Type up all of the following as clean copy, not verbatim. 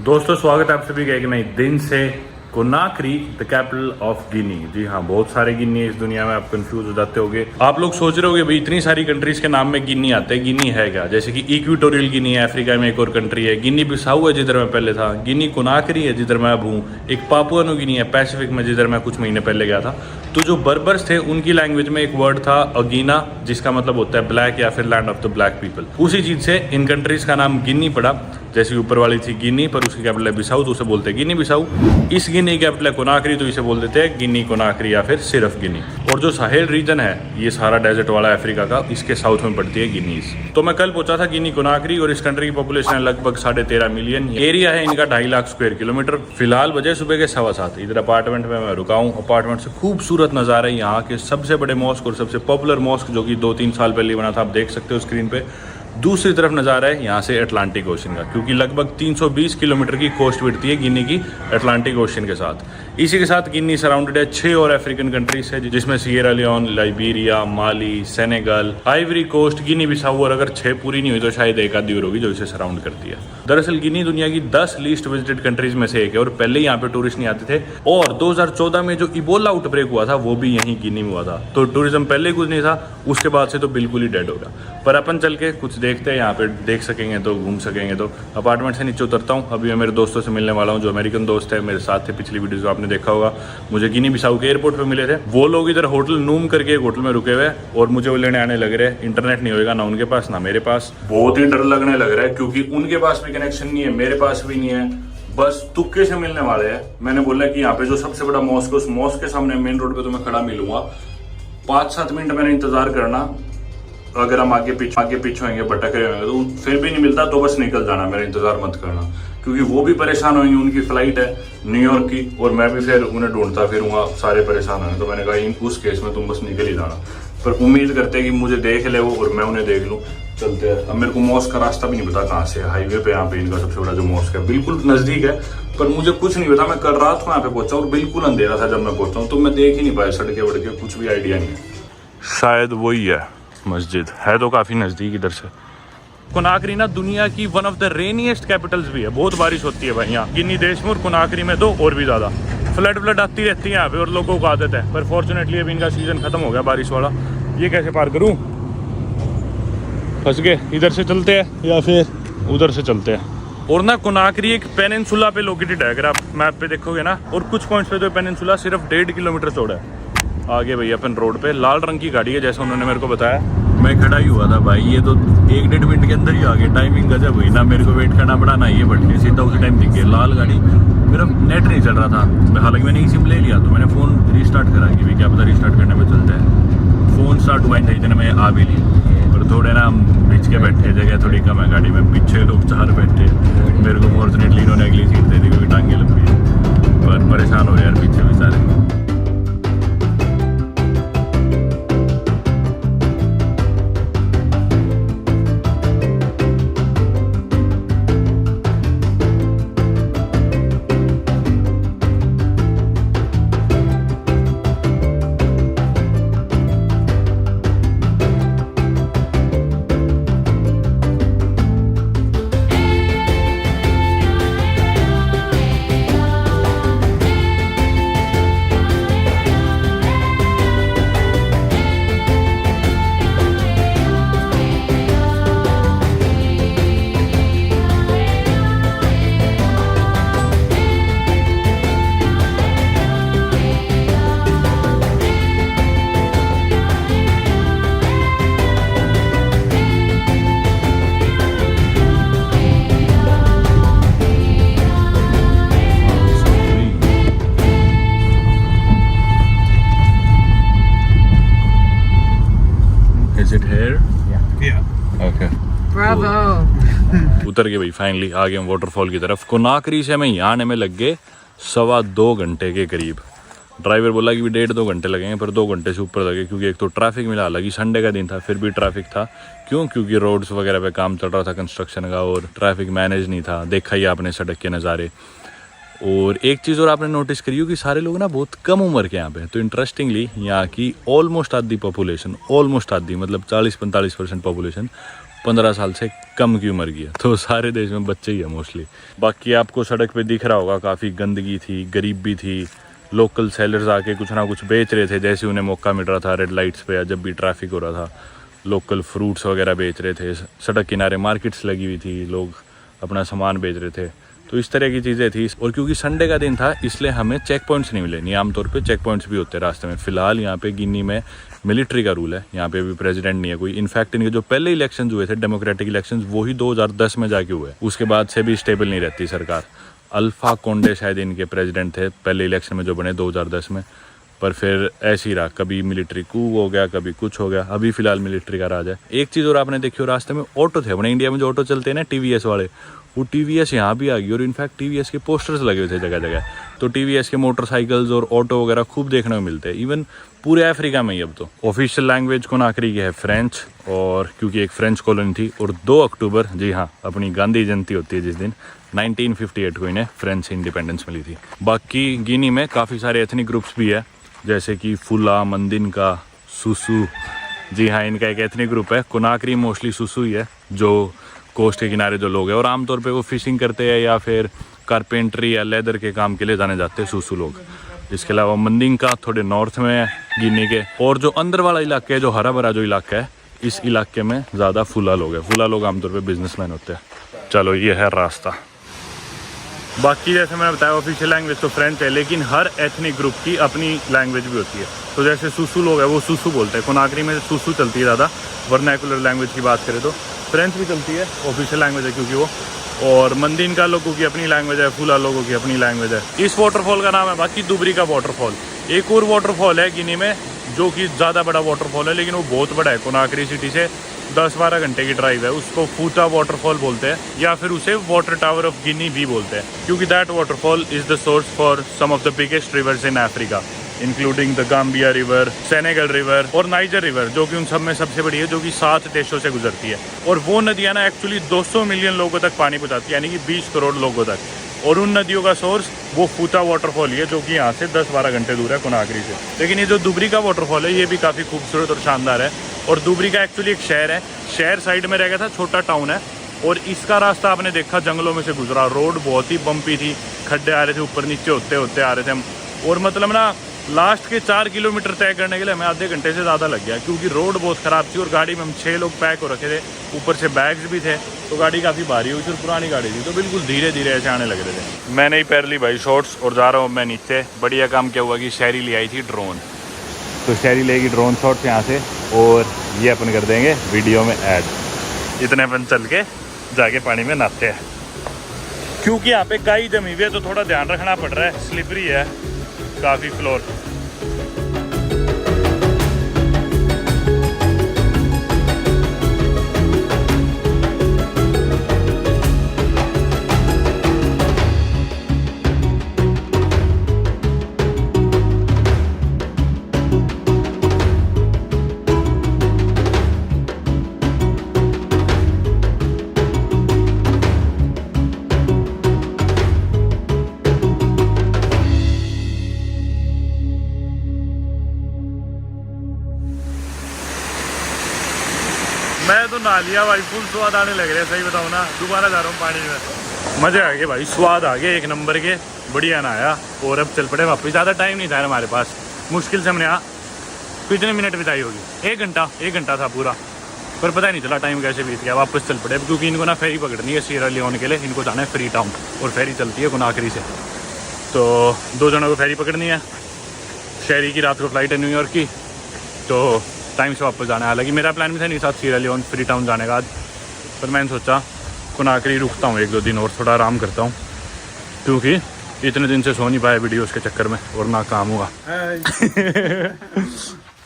दोस्तों स्वागत है आप सभी का एक नए दिन से। कोनाक्री द कैपिटल ऑफ गिनी। जी हाँ, बहुत सारे गिनी है इस दुनिया में, आप कंफ्यूज हो जाते होगे। आप लोग सोच रहे होगे भाई इतनी सारी कंट्रीज के नाम में गिनी आते हैं, गिनी है क्या? जैसे कि इक्वेटोरियल गिनी है, अफ्रीका में एक और कंट्री है। गिनी बिसाऊ है जिधर मैं पहले था। गिनी कोनाक्री है जिधर मैं अब हूँ। एक पापुआ न्यू गिनी है पैसिफिक में जिधर मैं कुछ महीने पहले गया था। तो जो बर्बर्स थे उनकी लैंग्वेज में एक वर्ड था अगीना, जिसका मतलब होता है ब्लैक या फिर land of the black people. उसी चीज से इन कंट्रीज का नाम गिनी पड़ा। जैसे ऊपर वाली थी गिनी, पर उसकी कैपिटल है बिसाऊ, तो उसे बोलते हैं गिनी बिसाऊ। इस गिनी कैपिटल है कोनाक्री, तो इसे बोल देते हैं गिनी कोनाक्री या फिर सिर्फ गिनी। और जो साहेल रीजन है, ये सारा डेजर्ट वाला अफ्रीका का, इसके साउथ में पड़ती है गिनीज। तो मैं कल पहुंचा था गिनी कोनाक्री और इस कंट्री की पॉपुलेशन है लगभग 13.5 मिलियन। एरिया है इनका 2.5 लाख स्क्वायर किलोमीटर। फिलहाल बजे सुबह के 7:15। इधर अपार्टमेंट में मैं रुका हूँ। अपार्टमेंट से खूबसूरत नज़ारा है यहाँ के सबसे बड़े मॉस्क और सबसे पॉपुलर मॉस्क, जो कि 2-3 साल पहले बना था, आप देख सकते हो स्क्रीन पे। दूसरी तरफ नज़ारा है यहाँ से अटलांटिक ओशन का, क्योंकि लगभग 320 किलोमीटर की कोस्ट बिड़ती है गिनी की अटलांटिक ओशन के साथ। इसी के साथ गिनी सराउंडेड है 6 और अफ्रीकन कंट्रीज है, जिसमें सिएरा लियोन, लाइबेरिया, माली, सेनेगल, आइवरी कोस्ट, गिनी बिसाऊ, और अगर 6 पूरी नहीं हुई तो शायद एक आधी और होगी जो इसे सराउंड करती है। दरअसल गिनी दुनिया की 10 लीस्ट विजिटेड कंट्रीज में से एक है और पहले यहाँ पे टूरिस्ट नहीं आते थे। और 2014 में जो इबोला आउटब्रेक हुआ था वो भी यहीं गिनी में हुआ था, तो टूरिज्म पहले कुछ नहीं था, उसके बाद से तो बिल्कुल ही डेड हो गया। पर अपन चल के कुछ देखते हैं, यहाँ पे देख सकेंगे तो घूम सकेंगे। तो अपार्टमेंट से नीचे उतरता हूँ। अभी मैं मेरे दोस्तों से मिलने वाला हूँ जो अमेरिकन दोस्त है, मेरे साथ थे पिछली वीडियो जो आपने देखा होगा। मुझे गिनी बिसाऊ के एयरपोर्ट पे मिले थे। वो लोग इधर होटल नूम करके एक होटल में रुके हुए और मुझे वो लेने आने लग रहे हैं। इंटरनेट नहीं होगा ना उनके पास ना मेरे पास। बहुत ही डर लगने लग रहा है, क्योंकि उनके पास भी कनेक्शन नहीं है, मेरे पास भी नहीं है, बस तुक्के से मिलने वाले हैं। मैंने बोला कि यहाँ पे जो सबसे बड़ा मॉस्क है, उस मॉस्क के सामने मेन रोड पे तो मैं खड़ा मिलूंगा। 5-7 मिनट मैंने इंतजार करना। अगर हम आगे पीछे होंगे, भटक रहे होंगे, तो फिर भी नहीं मिलता तो बस निकल जाना, मेरा इंतजार मत करना, क्योंकि वो भी परेशान होंगे। उनकी फ्लाइट है न्यूयॉर्क की और मैं भी फिर उन्हें ढूंढता फिरूंगा, सारे परेशान होंगे। तो मैंने कहा उस केस में तुम बस निकल ही जाना। पर उम्मीद करते हैं कि मुझे देख ले वो और मैं उन्हें देख लूँ। चलते हैं। अब मेरे को मॉस्क का रास्ता भी नहीं पता कहाँ से है। हाईवे पे यहाँ पे इनका सबसे बड़ा जो मॉस्क है बिल्कुल नजदीक है, पर मुझे कुछ नहीं पता। मैं कल रात को यहाँ पे पहुंचा और बिल्कुल अंधेरा था जब मैं पहुंचा हूँ, तो मैं देख ही नहीं पाया सड़के वड़के, कुछ भी आइडिया नहीं है। शायद वही है मस्जिद, है तो काफी नजदीक इधर से। कोनाक्री ना दुनिया की one of the rainiest Capitals भी है, बहुत बारिश होती है भाई यहाँ। गिनी देश में और कोनाक्री में तो और भी ज्यादा फ्लड आती रहती है यहाँ पे और लोगों को आदत है। पर फॉर्चुनेटली अभी इनका सीजन खत्म हो गया बारिश वाला। ये कैसे पार करूँ? फंस गए। इधर से चलते हैं या फिर उधर से चलते हैं। और ना कोनाक्री एक पेनिनसुला पे लोकेटेड है, अगर आप मैप पे देखोगे ना, और कुछ पॉइंट्स पे तो पेनिनसुला सिर्फ 1.5 किलोमीटर चौड़ा है। आगे भैया अपन रोड पे लाल रंग की गाड़ी है, जैसा उन्होंने मेरे को बताया। मैं खड़ा ही हुआ था भाई, ये तो 1-1.5 मिनट के अंदर ही आ गए। टाइमिंग गजब हुई ना, मेरे को वेट करना पड़ा ना ये बढ़ के, सीधा उसी टाइम दिख गया लाल गाड़ी। मेरा नेट नहीं चल रहा था, हालांकि मैंने सिम ले लिया, तो मैंने फ़ोन रिस्टार्ट करा कि भाई क्या पता रिस्टार्ट करने में चलता है। फ़ोन स्टार्ट हुआ नहीं, इतने में आ भी ली। और थोड़े ना हम बीच के बैठे, जगह थोड़ी कम है गाड़ी में, पीछे लोग 4 बैठे। मेरे को फॉर्चुनेटली इन्होंने अगली सीट दे दी क्योंकि टांगे लंबी है, पर परेशान हो रहे यार पीछे भी सारे। उतर गए भाई, फाइनली आ गए हम वाटरफॉल की तरफ। कोनाक्री से हमें यहाँ आने में लग गए 2.25 घंटे के करीब। ड्राइवर बोला कि भी 1.5-2 घंटे लगेंगे, पर 2 घंटे से ऊपर लगे, क्योंकि एक तो ट्रैफिक मिला, हालांकि संडे का दिन था फिर भी ट्रैफिक था। क्यों? क्योंकि रोड्स वगैरह पे काम चल रहा था कंस्ट्रक्शन का और ट्रैफिक मैनेज नहीं था। देखा ही आपने सड़क के नज़ारे। और एक चीज़ और आपने नोटिस करी हो कि सारे लोग ना बहुत कम उम्र के यहाँ पे। तो इंटरेस्टिंगली यहाँ की ऑलमोस्ट आधी पॉपुलेशन, ऑलमोस्ट आधी मतलब 40-45% पॉपुलेशन 15 साल से कम की उम्र की है, तो सारे देश में बच्चे ही है मोस्टली। बाकी आपको सड़क पे दिख रहा होगा काफ़ी गंदगी थी, गरीबी थी, लोकल सेलर्स आके कुछ ना कुछ बेच रहे थे जैसे उन्हें मौका मिल रहा था रेड लाइट्स पे या जब भी ट्रैफिक हो रहा था। लोकल फ्रूट्स वगैरह बेच रहे थे, सड़क किनारे मार्केट्स लगी हुई थी, लोग अपना सामान बेच रहे थे, तो इस तरह की चीज़ें थी। और क्योंकि संडे का दिन था इसलिए हमें चेक पॉइंट्स नहीं मिले, नहीं आमतौर पे चेक पॉइंट्स भी होते हैं रास्ते में। फ़िलहाल यहाँ पे गिनी में मिलिट्री का रूल है, यहाँ पे भी प्रेसिडेंट नहीं है कोई। इनफैक्ट इनके जो पहले इलेक्शन हुए थे डेमोक्रेटिक इलेक्शन, वही 2010 में जाके हुए, उसके बाद से भी स्टेबल नहीं रहती सरकार। अल्फा कोंडे शायद इनके प्रेसिडेंट थे पहले इलेक्शन में जो बने 2010 में, पर फिर ऐसे ही रहा, कभी मिलिट्री कू हो गया, कभी कुछ हो गया। अभी फिलहाल मिलिट्री का राज है। एक चीज़ और आपने देखी हो, रास्ते में ऑटो थे अपने इंडिया में जो ऑटो चलते हैं ना TVS वाले, वो TVS यहाँ भी आ गई और इनफैक्ट TVS के पोस्टर्स लगे हुए थे जगह जगह। तो TVS के मोटरसाइकिल्स और ऑटो वगैरह खूब देखने को मिलते हैं, इवन पूरे अफ्रीका में ही। अब तो ऑफिशियल लैंग्वेज कोनाक्री की है फ्रेंच, और क्योंकि एक फ्रेंच कॉलोनी थी। और 2 अक्टूबर, जी हाँ, अपनी गांधी जयंती होती है जिस दिन, 1958 को इन्हें फ्रेंच इंडिपेंडेंस मिली थी। बाकी गिनी में काफ़ी सारे एथनिक ग्रुप्स भी है, जैसे कि फुला, मंदिनका, सुसु। जी हाँ, इनका एक एथनिक ग्रुप है। कोनाक्री मोस्टली सुसु ही है, जो कोस्ट के किनारे जो लोग हैं, और आमतौर पे वो फिशिंग करते हैं या फिर कारपेंट्री या लेदर के काम के लिए जाने जाते हैं सुसु लोग। इसके अलावा मंदिनका थोड़े नॉर्थ में है गिनी के, और जो अंदर वाला इलाका है, जो हरा भरा जो इलाका है, इस इलाके में ज़्यादा फुला लोग हैं। फुला लोग आमतौर पे बिजनेसमैन होते हैं। चलो ये है रास्ता। बाकी जैसे मैंने बताया ऑफिशियल लैंग्वेज तो फ्रेंच है, लेकिन हर एथनिक ग्रुप की अपनी लैंग्वेज भी होती है। तो जैसे सुसु लोग हैं वो सुसु बोलते हैं, कोनाक्री में सुसु चलती है ज़्यादा। वर्नैकुलर लैंग्वेज की बात करें तो फ्रेंच भी चलती है, ऑफिशियल लैंग्वेज है क्योंकि वो। और मंदिनका लोगों की अपनी लैंग्वेज है, फुला लोगों की अपनी लैंग्वेज है। इस वाटरफॉल का नाम है बाकी दुबरी का वाटरफॉल। एक और वाटरफॉल है गिनी में जो कि ज़्यादा बड़ा वाटरफॉल है, लेकिन वो बहुत बड़ा है। कोनाक्री सिटी से 10-12 घंटे की ड्राइव है। उसको फूता वाटरफॉल बोलते हैं, या फिर उसे वाटर टावर ऑफ गिनी भी बोलते हैं, क्योंकि that waterfall is the source for some of the biggest rivers in Africa, including the Gambia river, Senegal river और नाइजर रिवर, जो कि उन सब में सबसे बड़ी है, जो कि 7 देशों से गुजरती है। और वो नदियाँ ना एक्चुअली 200 मिलियन लोगों तक पानी पहुँचाती है, यानी कि 20 करोड़ लोगों तक। और उन नदियों का सोर्स वो फूता वाटरफॉल ही है, जो कि यहाँ से 10-12 घंटे दूर है कोनाक्री से। लेकिन ये जो दुबरी का वाटरफॉल है ये भी काफ़ी खूबसूरत और शानदार है। और दुबरी का एक्चुअली एक शहर है, शहर साइड में रह गया था, छोटा टाउन है। और इसका रास्ता आपने देखा जंगलों में से गुजरा, रोड बहुत ही बम्पी थी, खड्डे आ रहे थे, ऊपर नीचे होते होते आ रहे थे हम। और मतलब ना लास्ट के 4 किलोमीटर तय करने के लिए हमें आधे घंटे से ज़्यादा लग गया, क्योंकि रोड बहुत ख़राब थी और गाड़ी में हम 6 लोग पैक हो रखे थे, ऊपर से बैग्स भी थे, तो गाड़ी काफ़ी भारी हुई थी और पुरानी गाड़ी थी, तो बिल्कुल धीरे धीरे ऐसे आने लग रहे थे। मैंने ही पैर ली भाई शॉर्ट्स और जा रहा हूँ मैं नीचे। बढ़िया काम क्या हुआ कि शहरी ले आई थी ड्रोन, तो शहरी लेगी ड्रोन शॉट्स यहाँ से, और ये अपन कर देंगे वीडियो में ऐड। इतने अपन चल के जाके पानी में नहाते हैं, क्योंकि यहाँ पे काई जमी हुई है तो थोड़ा ध्यान रखना पड़ रहा है, स्लिपरी है काफ़ी फ्लोर। मैं तो नहा लिया भाई, फुल स्वाद आने लग रहा है, सही बताऊँ ना। दोबारा जा रहा हूँ पानी में, मज़े आ गए भाई, स्वाद आ गए एक नंबर के, बढ़िया नहाया। और अब चल पड़े वापस। ज़्यादा टाइम नहीं था हमारे पास, मुश्किल से हमने यहाँ कितने मिनट बिताई होगी, 1 घंटा था पूरा, पर पता ही नहीं चला टाइम कैसे बीत गया। वापस चल पड़े क्योंकि इनको ना फेरी पकड़नी है सीरा लियोन के लिए, इनको जाना है फ्री टाउन, और फेरी चलती है कोनाक्री से, तो 2 जनों को फेरी पकड़नी है। शहरी की रात को फ्लाइट है न्यूयॉर्क की, तो टाइम से वापस जाना है। हालांकि मेरा प्लान भी था नहीं साथ सीरा लियोन फ्री टाउन जाने का आज, पर मैंने सोचा कोनाक्री रुकता हूँ 1-2 दिन और थोड़ा आराम करता हूँ, क्योंकि इतने दिन से सो नहीं पाया वीडियोस के चक्कर में, और ना काम हुआ।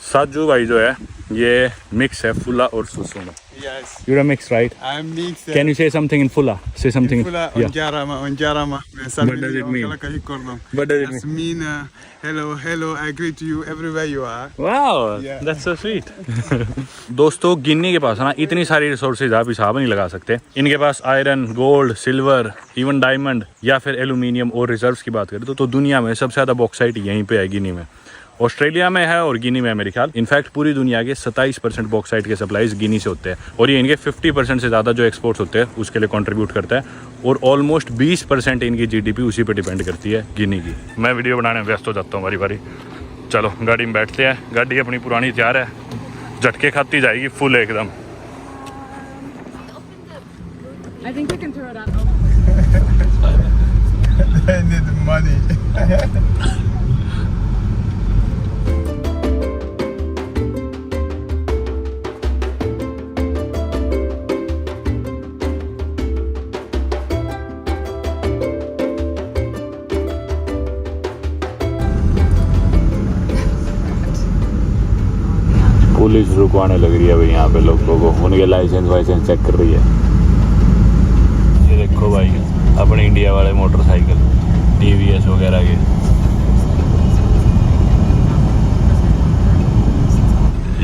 साजू भाई जो है ये मिक्स है फुला और सुसु में। Yes. You're a mix, right? I'm mixed. Can you say something in Fula? Say something. Fula, Yeah. Onjarama. What does it mean? What does it That's mean? mean hello, I greet you everywhere you are. Wow, Yeah. that's so sweet. दोस्तों गिनी के पास ना इतनी सारी resources आप हिसाब नहीं लगा सकते। इनके पास iron, gold, silver, even diamond या फिर एल्यूमिनियम और रिजर्व्स की बात करें तो दुनिया में सबसे ज़्यादा बॉक्साइट यहीं पे है गिनी में। ऑस्ट्रेलिया में है और गिनी में है मेरे ख्याल। इनफैक्ट पूरी दुनिया के 27% बॉक्साइट के सप्लाईज गिनी से होते हैं और ये इनके 50% से ज़्यादा जो एक्सपोर्ट्स होते हैं उसके लिए कंट्रीब्यूट करता है और ऑलमोस्ट 20% इनकी जीडीपी उसी पे डिपेंड करती है गिनी की। मैं वीडियो बनाने में व्यस्त हो जाता हूँ बारी बारी। चलो गाड़ी में बैठते हैं, गाड़ी अपनी पुरानी तैयार है, झटके खाती जाएगी फुल एकदम। I think we can throw it out. I need money. Police रुकवाने लग रही है भाई यहाँ पे लोगों को, उनके लाइसेंस वाइसेंस चेक कर रही है। ये देखो भाई अपने इंडिया वाले मोटरसाइकिल टीवीएस वगैरह के।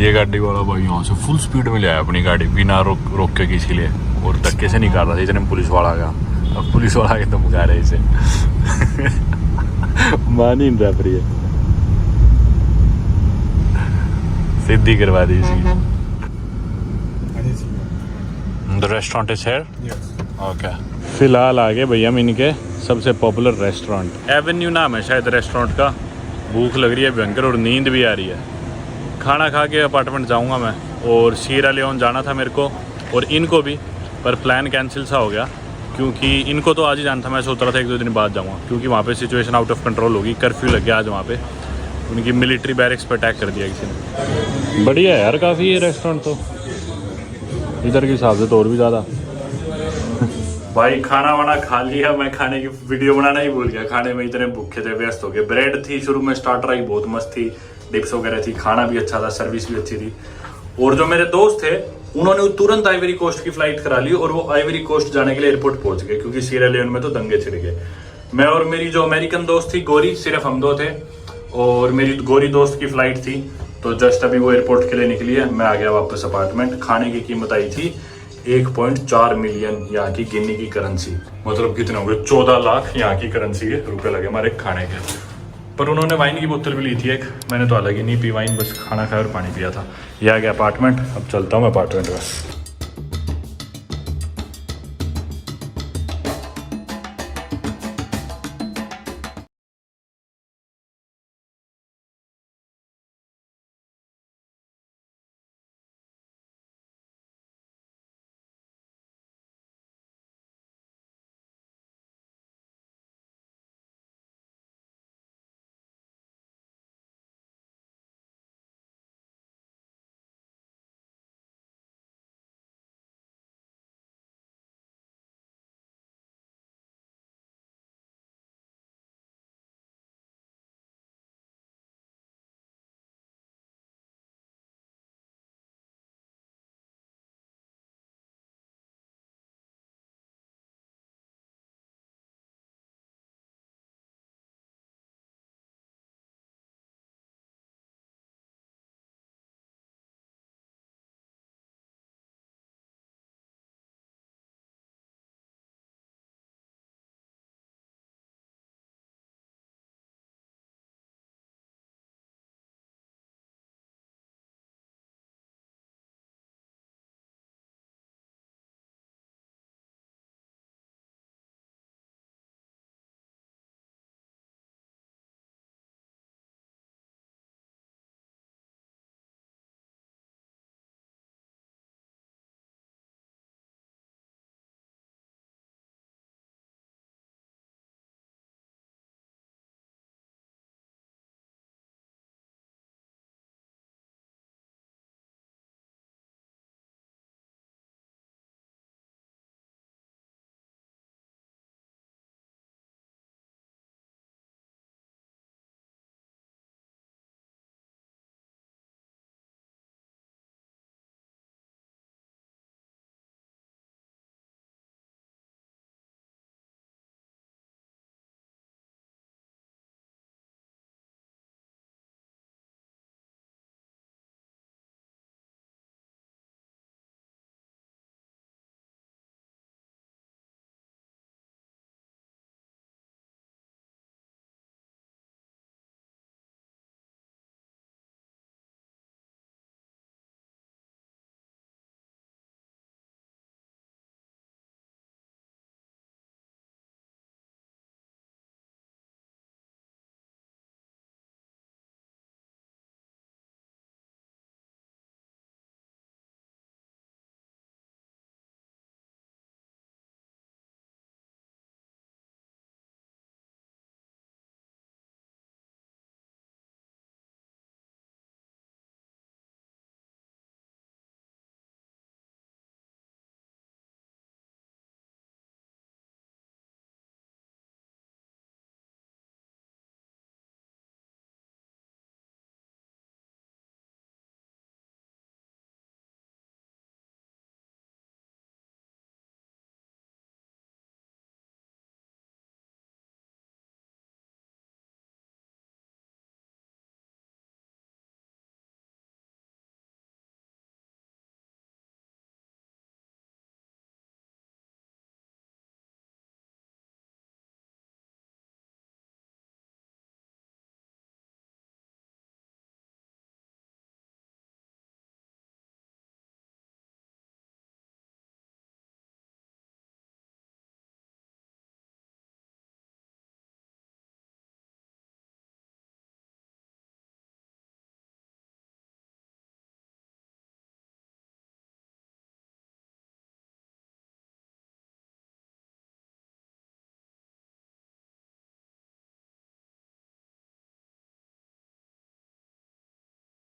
ये गाड़ी वाला भाई यहाँ से फुल स्पीड में ले आया अपनी गाड़ी बिना रोक के किसी लिए और धक्के से निकाल रहा था, इतने पुलिस वाला का। अब पुलिस वाला के तुम गा रहे इसे मान ही नहीं रहा फिर ये सिद्धि करवा दी इसकी। The restaurant is here. Yes. Okay फिलहाल आगे भैया हम इनके सबसे पॉपुलर रेस्टोरेंट एवेन्यू नाम है शायद रेस्टोरेंट का। भूख लग रही है भयंकर और नींद भी आ रही है। खाना खा के अपार्टमेंट जाऊंगा मैं और सीरा लियोन जाना था मेरे को और इनको भी, पर प्लान कैंसिल सा हो गया क्योंकि इनको तो आज ही जाना था। मैं सोच रहा था 1-2 दिन बाद जाऊँगा क्योंकि वहाँ पे सिचुएशन आउट ऑफ कंट्रोल होगी। कर्फ्यू लग गया आज वहाँ पे, उनकी मिलिट्री बैरिक्स पर अटैक कर दिया किसी ने। बढ़िया है यार काफ़ी ये रेस्टोरेंट तो, इधर के हिसाब से तो और भी ज़्यादा। भाई खाना वाना खा लिया, मैं खाने की वीडियो बनाना ही भूल गया। खाने में इतने भूखे थे, व्यस्त हो गए। ब्रेड थी शुरू में, स्टार्टर आई बहुत मस्त थी, डिप्स वगैरह थी, खाना भी अच्छा था, सर्विस भी अच्छी थी। और जो मेरे दोस्त थे उन्होंने तुरंत आइवरी कोस्ट की फ्लाइट करा ली और वो आइवरी कोस्ट जाने के लिए एयरपोर्ट पहुंच गए क्योंकि सीरा लियोन में तो दंगे छिड़ गए। मैं और मेरी जो अमेरिकन दोस्त थी गोरी, सिर्फ हम दो थे और मेरी गोरी दोस्त की फ्लाइट थी तो जस्ट अभी वो एयरपोर्ट के लिए निकली है। मैं आ गया वापस अपार्टमेंट। खाने की कीमत आई थी 1.4 मिलियन यहाँ की गिनी की करेंसी, मतलब कितने हो गए 14 लाख यहाँ की करेंसी के रुपए लगे हमारे खाने के। पर उन्होंने वाइन की बोतल भी ली थी एक, मैंने तो अलग ही नहीं पी वाइन, बस खाना खाया और पानी पिया था। ये आ गया अपार्टमेंट। अब चलता हूँ मैं अपार्टमेंट बस।